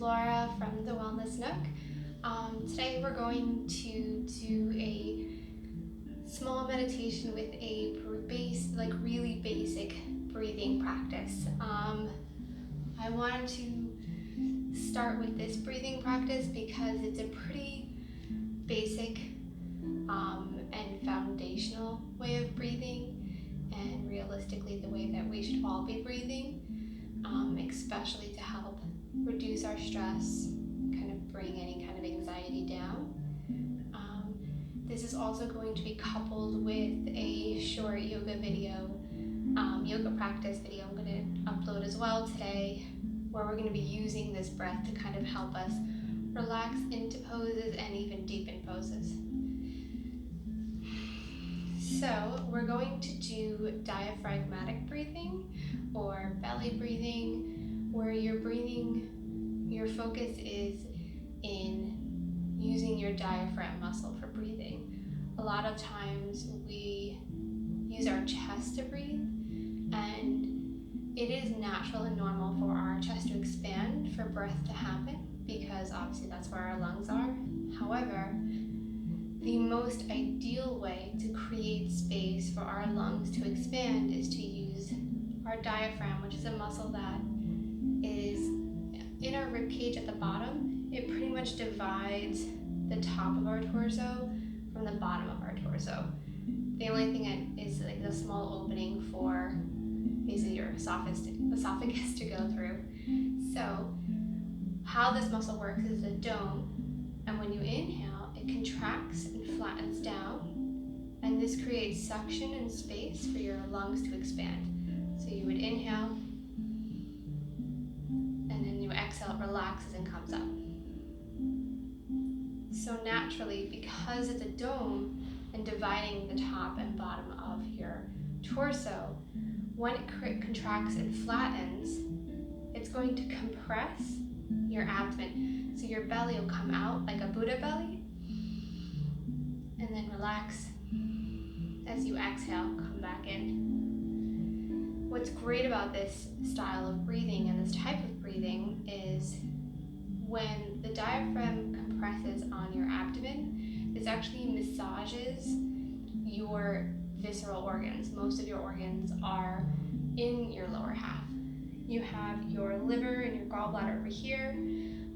Laura from the Wellness Nook. Today we're going to do a small meditation with a really basic breathing practice. I wanted to start with this breathing practice because it's a pretty basic and foundational way of breathing, and realistically the way that we should all be breathing, especially to help reduce our stress, kind of bring any kind of anxiety down. This is also going to be coupled with a short yoga practice video I'm going to upload as well today, where we're going to be using this breath to kind of help us relax into poses and even deepen poses. So we're going to do diaphragmatic breathing or belly breathing, where your focus is in using your diaphragm muscle for breathing. A lot of times we use our chest to breathe, and it is natural and normal for our chest to expand for breath to happen, because obviously that's where our lungs are. However, the most ideal way to create space for our lungs to expand is to use our diaphragm, which is a muscle that is in our rib cage at the bottom. It pretty much divides the top of our torso from the bottom of our torso. The only thing is like the small opening for basically your esophagus to go through. So how this muscle works is a dome, and when you inhale, it contracts and flattens down, and this creates suction and space for your lungs to expand. So you would inhale, and then you exhale, it relaxes and comes up. So naturally, because it's a dome and dividing the top and bottom of your torso, when it contracts and flattens, it's going to compress your abdomen. So your belly will come out like a Buddha belly, and then relax as you exhale, come back in. What's great about this style of breathing and this type of breathing is when the diaphragm compresses on your abdomen, this actually massages your visceral organs. Most of your organs are in your lower half. You have your liver and your gallbladder over here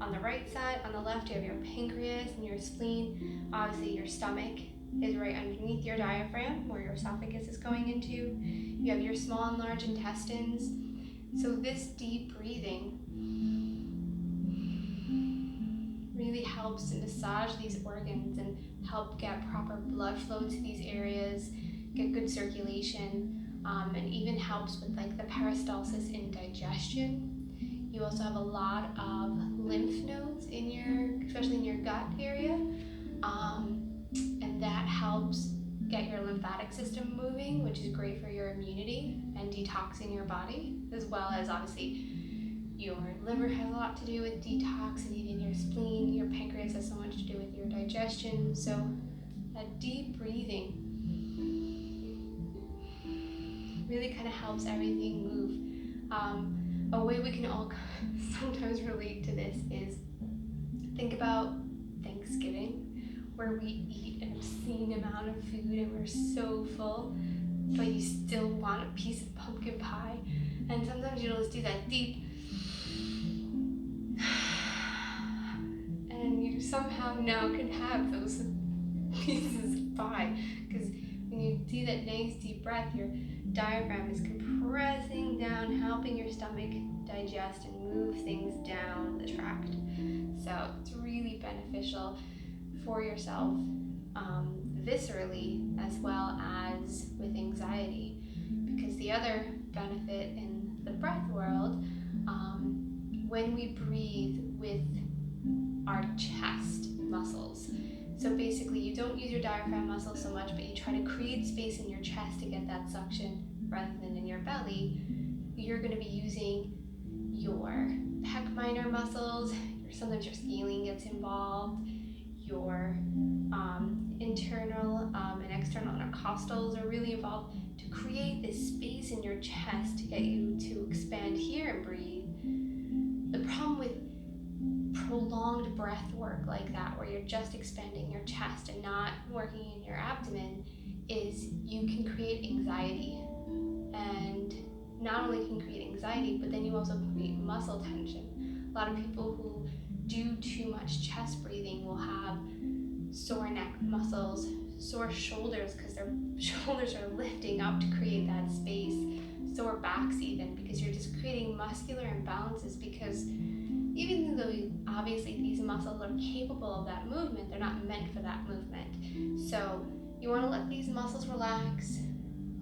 on the right side. On the left, you have your pancreas and your spleen. Obviously, your stomach is right underneath your diaphragm, where your esophagus is going into. You have your small and large intestines. So this deep breathing really helps to massage these organs and help get proper blood flow to these areas, get good circulation, and even helps with like the peristalsis in digestion. You also have a lot of lymph nodes especially in your gut area, and that helps get your lymphatic system moving, which is great for your immunity and detoxing your body, as well as obviously your liver has a lot to do with detox, and even your spleen. Your pancreas has so much to do with your digestion. So that deep breathing really kind of helps everything move. A way we can all sometimes relate to this is think about Thanksgiving, where we eat an obscene amount of food and we're so full, but you still want a piece of pumpkin pie. And sometimes you'll just do that deep, and you somehow now can have those pieces of pie, because when you do that nice deep breath, your diaphragm is compressing down, helping your stomach digest and move things down the tract. So it's really beneficial for yourself viscerally, as well as with anxiety, because the other benefit in the breath world, when we breathe with our chest muscles, so basically you don't use your diaphragm muscle so much, but you try to create space in your chest to get that suction rather than in your belly, you're going to be using your pec minor muscles. Sometimes your scalene gets involved, your internal and external intercostals are really involved to create this space in your chest to get you to expand here and breathe. The problem with prolonged breath work like that, where you're just expanding your chest and not working in your abdomen, is you can create anxiety. And not only can create anxiety, but then you also create muscle tension. A lot of people who do too much chest breathing will have sore neck muscles, sore shoulders because their shoulders are lifting up to create that space, sore backs even, because you're just creating muscular imbalances, because even though obviously these muscles are capable of that movement, they're not meant for that movement. So you want to let these muscles relax.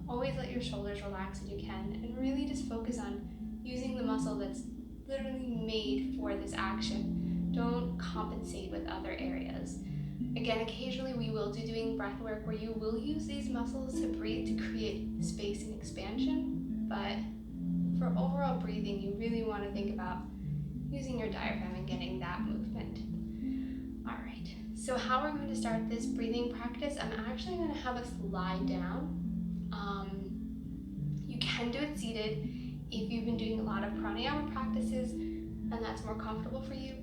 Always let your shoulders relax when you can, and really just focus on using the muscle that's literally made for this action. Don't compensate with other areas. Again, occasionally we will be doing breath work where you will use these muscles to breathe to create space and expansion, but for overall breathing, you really want to think about using your diaphragm and getting that movement. All right, so how we're going to start this breathing practice, I'm actually going to have us lie down. You can do it seated if you've been doing a lot of pranayama practices and that's more comfortable for you.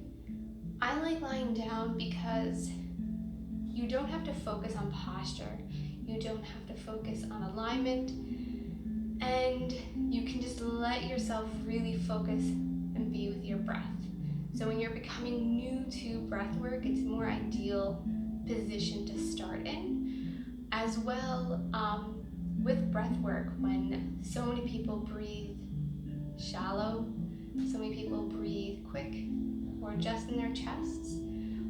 I like lying down because you don't have to focus on posture, you don't have to focus on alignment, and you can just let yourself really focus and be with your breath. So when you're becoming new to breath work, it's a more ideal position to start in. As well, with breath work, when so many people breathe shallow, so many people breathe quick or just in their chests,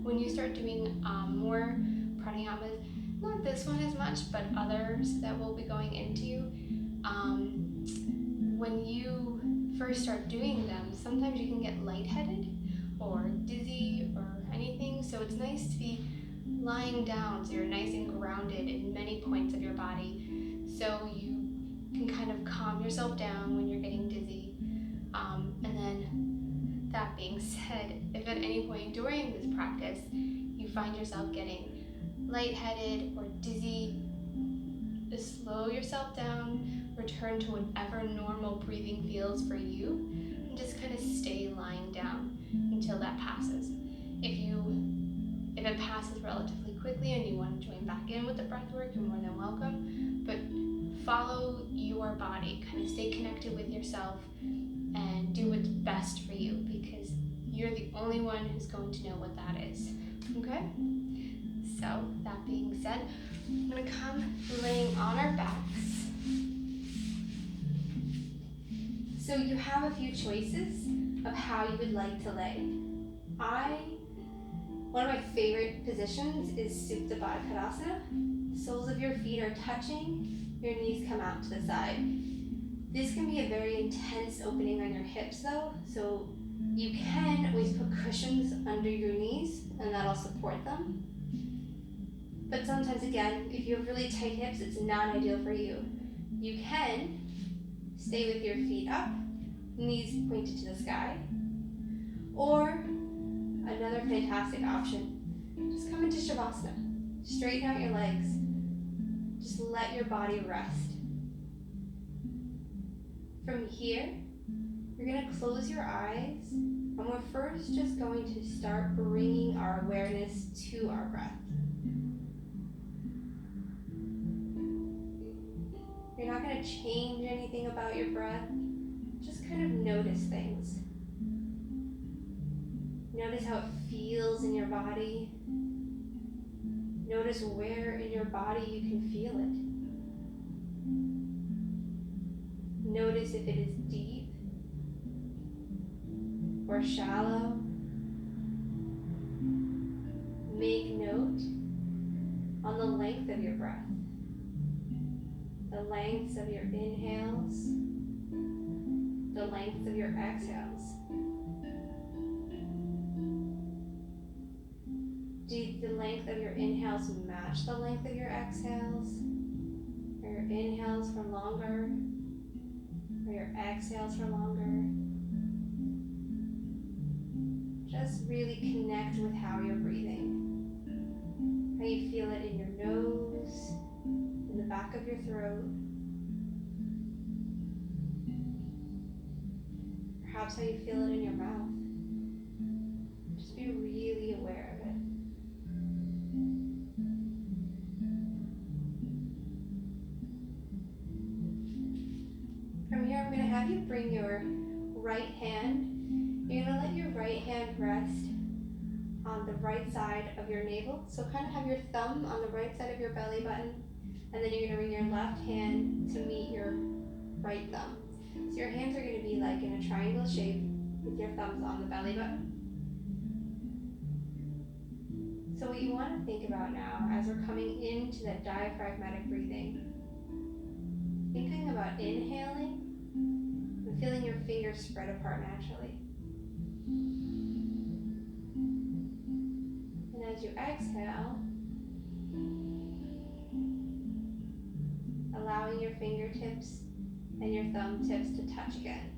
when you start doing more pranayamas, not this one as much, but others that we'll be going into, when you first start doing them, sometimes you can get lightheaded or dizzy or anything, so it's nice to be lying down so you're nice and grounded in many points of your body, so you can kind of calm yourself down when you're getting dizzy. And then, that being said, if at any point during this practice you find yourself getting lightheaded or dizzy, just slow yourself down, return to whatever normal breathing feels for you, and just kind of stay lying down until that passes. If it passes relatively quickly and you want to join back in with the breath work, you're more than welcome, but follow your body, kind of stay connected with yourself and do what's best for you, because you're the only one who's going to know what that is, okay? So that being said, I'm going to come laying on our backs. So you have a few choices of how you would like to lay. One of my favorite positions is Supta Baddha Konasana. Soles of your feet are touching, your knees come out to the side. This can be a very intense opening on your hips though, so you can always put cushions under your knees and that'll support them. But sometimes again, if you have really tight hips, it's not ideal for you. You can stay with your feet up, knees pointed to the sky, or another fantastic option, just come into Shavasana. Straighten out your legs. Just let your body rest. From here, you're going to close your eyes, and we're first just going to start bringing our awareness to our breath. You're not going to change anything about your breath, just kind of notice things. Notice how it feels in your body. Notice where in your body you can feel it. Notice if it is deep or shallow. Make note on the length of your breath. The lengths of your inhales, the length of your exhales. Do the length of your inhales match the length of your exhales? Are your inhales for longer? Are your exhales for longer? Just really connect with how you're breathing. How you feel it in your nose, in the back of your throat. Perhaps how you feel it in your mouth. Just be have you bring your right hand. You're going to let your right hand rest on the right side of your navel. So kind of have your thumb on the right side of your belly button, and then you're going to bring your left hand to meet your right thumb. So your hands are going to be like in a triangle shape with your thumbs on the belly button. So what you want to think about now as we're coming into that diaphragmatic breathing, thinking about inhaling and feeling your fingers spread apart naturally. And as you exhale, allowing your fingertips and your thumb tips to touch again.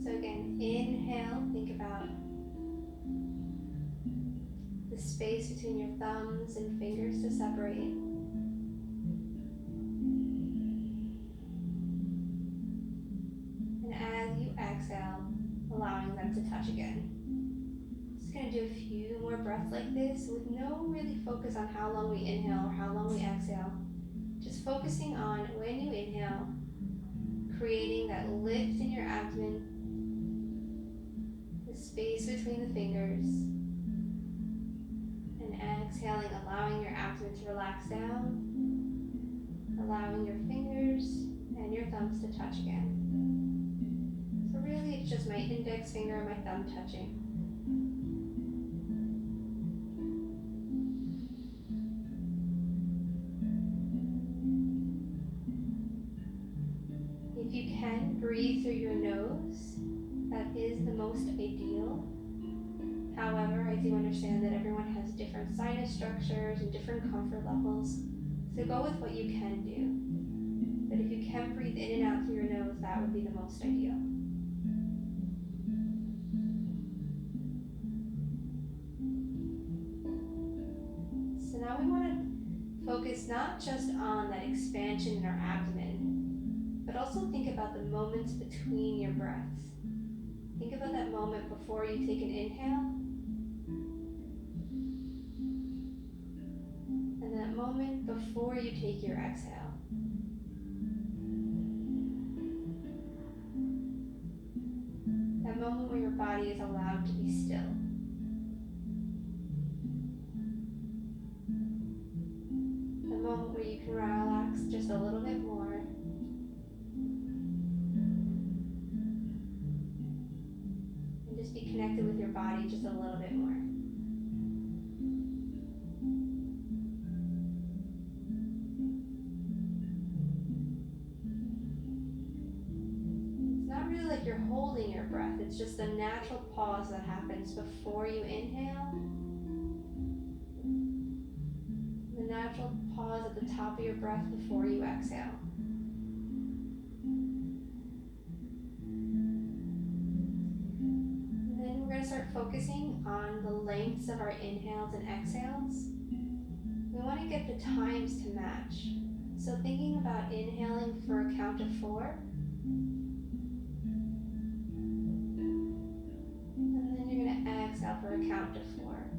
So again, inhale, think about the space between your thumbs and fingers to separate. And as you exhale, allowing them to touch again. Just going to do a few more breaths like this with no really focus on how long we inhale or how long we exhale. Just focusing on when you inhale, creating that lift in your abdomen, the space between the fingers, and exhaling, allowing your abdomen to relax down, allowing your fingers and your thumbs to touch again. So really it's just my index finger and my thumb touching. If you can, breathe through your nose. That is the most ideal. However, I do understand that everyone has different sinus structures and different comfort levels, so go with what you can do. But if you can breathe in and out through your nose, that would be the most ideal. So now we want to focus not just on that expansion in our abdomen, but also think about the moments between your breaths. Think about that moment before you take an inhale, and that moment before you take your exhale. That moment where your body is allowed to be still. The moment where you can relax just a little bit more. And just be connected with your body just a little bit more. Like you're holding your breath. It's just a natural pause that happens before you inhale. The natural pause at the top of your breath before you exhale. And then we're going to start focusing on the lengths of our inhales and exhales. We want to get the times to match. So thinking about inhaling for a count of 4. Exhale for a count of 4.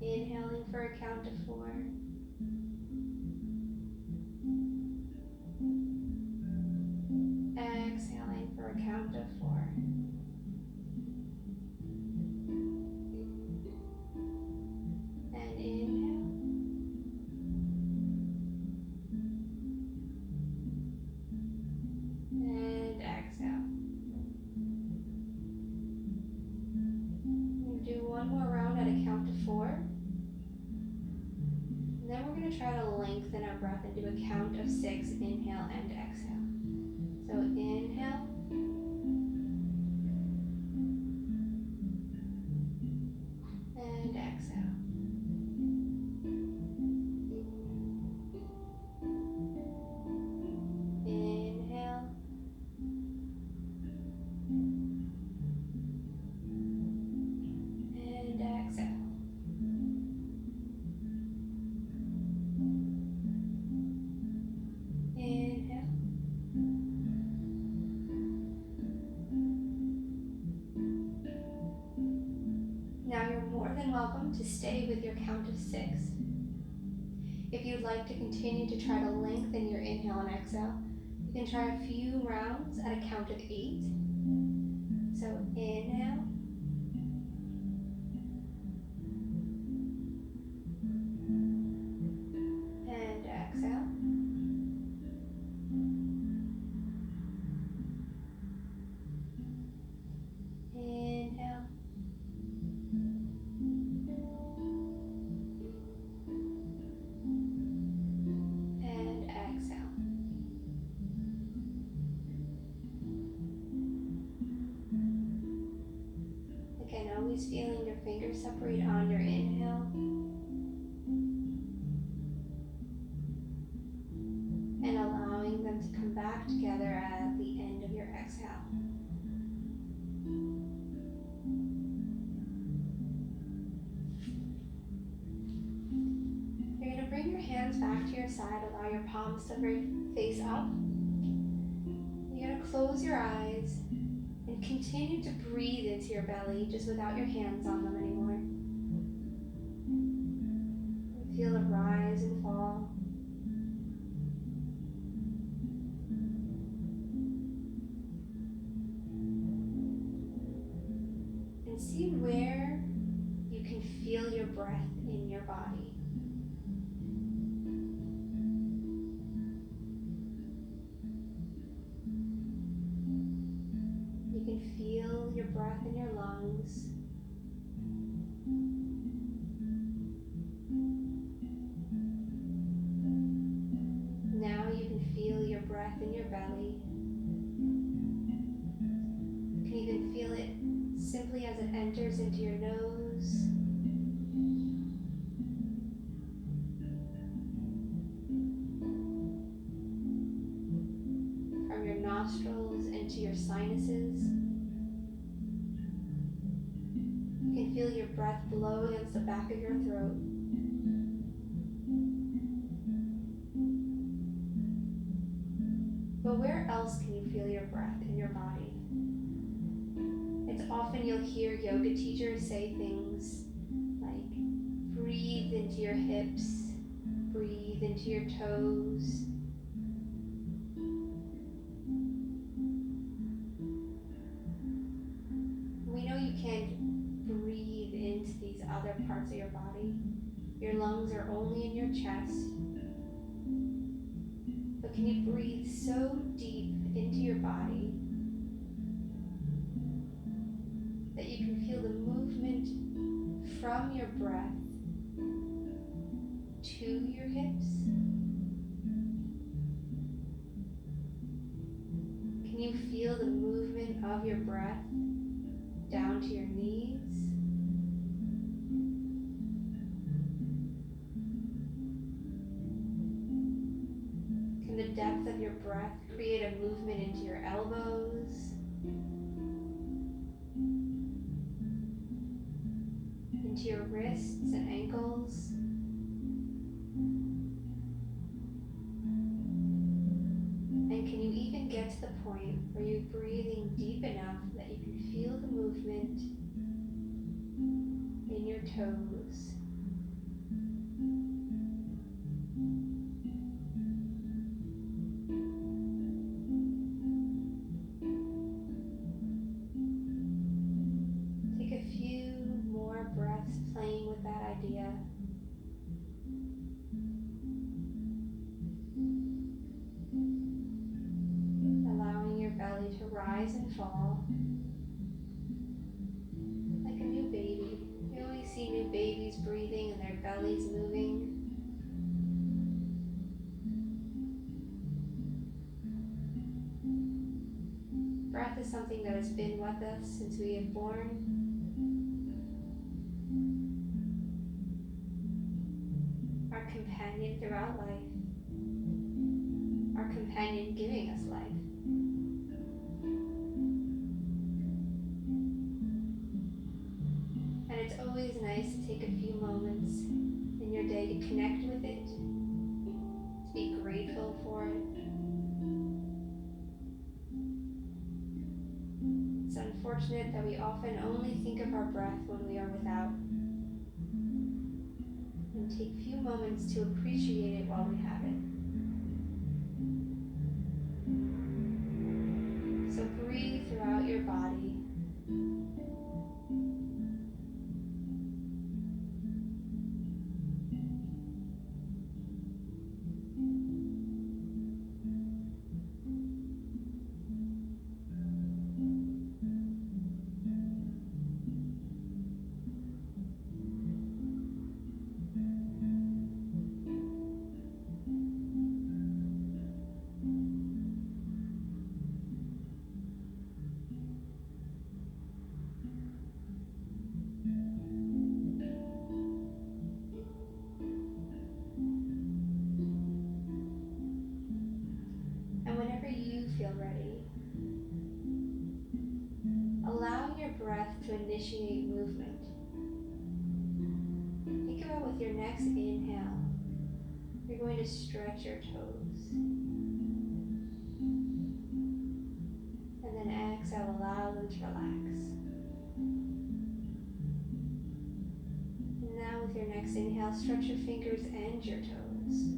Inhaling for a count of 4. Exhaling for a count of 4. And inhale. And exhale. We'll do one more round at a count of 4. And then we're going to try to lengthen our breath and do a count of 6, inhale and exhale. So inhale. And exhale. Inhale. And exhale. Inhale. Now you're more than welcome to stay with your count of 6. If you'd like to continue to try to lengthen your inhale and exhale, you can try a few rounds at a count of 8. So inhale, and exhale. Inhale, and exhale. Again, always feeling your fingers separate on your inhale and allowing them to come back together at the end of your exhale. You're going to bring your hands back to your side, allow your palms to face up. You're going to close your eyes and continue to breathe into your belly, just without your hands on them anymore. Feel it rise and fall. And see where you can feel your breath in your body. You can feel your breath in your lungs. Now you can feel your breath in your belly. You can even feel it simply as it enters into your nose. From your nostrils into your sinuses. You can feel your breath blow against the back of your throat. But where else can you feel your breath in your body? It's often you'll hear yoga teachers say things like, breathe into your hips, breathe into your toes. We know you can't breathe into these other parts of your body. Your lungs are only in your chest. But can you breathe so deep into your body that you can feel the movement from your breath to your hips? Can you feel the movement of your breath down to your knees? Can the depth of your breath create a movement into your elbows? Into your wrists and ankles? And can you even get to the point where you're breathing deep enough that you can feel the movement in your toes? Take a few more breaths playing with that idea. Allowing your belly to rise and fall like a new baby. You always see new babies breathing and their bellies moving. Breath is something that has been with us since we have born. Our companion throughout life. Our companion giving us life. And it's always nice to take a few moments in your day to connect with it, to be grateful for it. It's unfortunate that we often only think of our breath when we are without. And take a few moments to appreciate it while we have it. So breathe throughout your body. And whenever you feel ready, allow your breath to initiate movement. Think about with your next inhale, you're going to stretch your toes. And then exhale, allow them to relax. And now with your next inhale, stretch your fingers and your toes.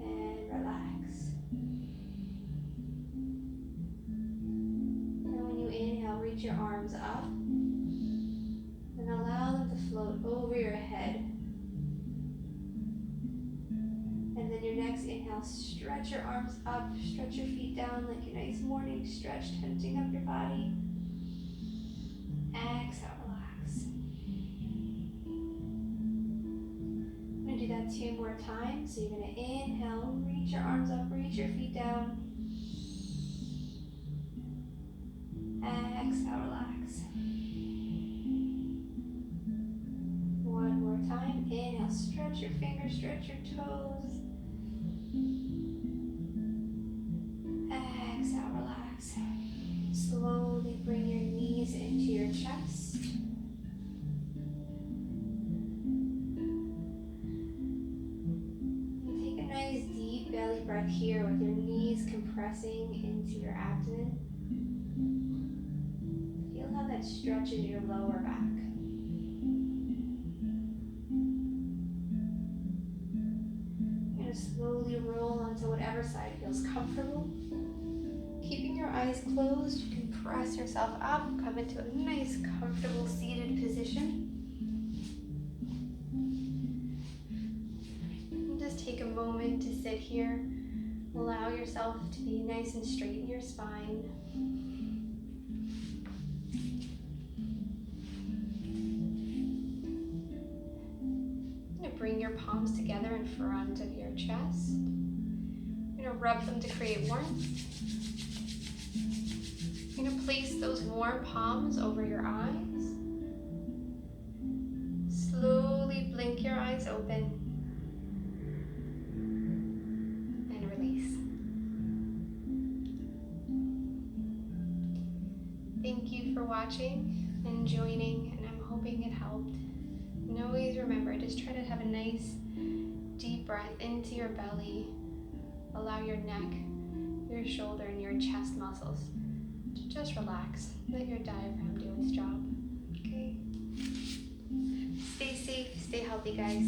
And relax. And when you inhale, reach your arms up and allow them to float over your head. And then your next inhale, stretch your arms up, stretch your feet down like a nice morning stretch, tensing up your body. Exhale, relax. I'm going to do that 2 more times. So you're going to inhale, reach your arms up, reach your feet down. Exhale, relax. One more time. Inhale, stretch your fingers, stretch your toes. Exhale, relax. Slowly bring your knees into your chest. And take a nice deep belly breath here with your knees compressing into your abdomen. Feel how that stretches your lower back. You're going to slowly roll onto whatever side feels comfortable. Keeping your eyes closed, you can press yourself up, come into a nice, comfortable seated position. And just take a moment to sit here. Allow yourself to be nice and straight in your spine. I'm going to bring your palms together in front of your chest. I'm going to rub them to create warmth. You're going to place those warm palms over your eyes. Slowly blink your eyes open and release. Thank you for watching and joining, and I'm hoping it helped. And always remember, just try to have a nice deep breath into your belly. Allow your neck, your shoulder, and your chest muscles to just relax. Let your diaphragm do its job. Okay? Stay safe, stay healthy, guys.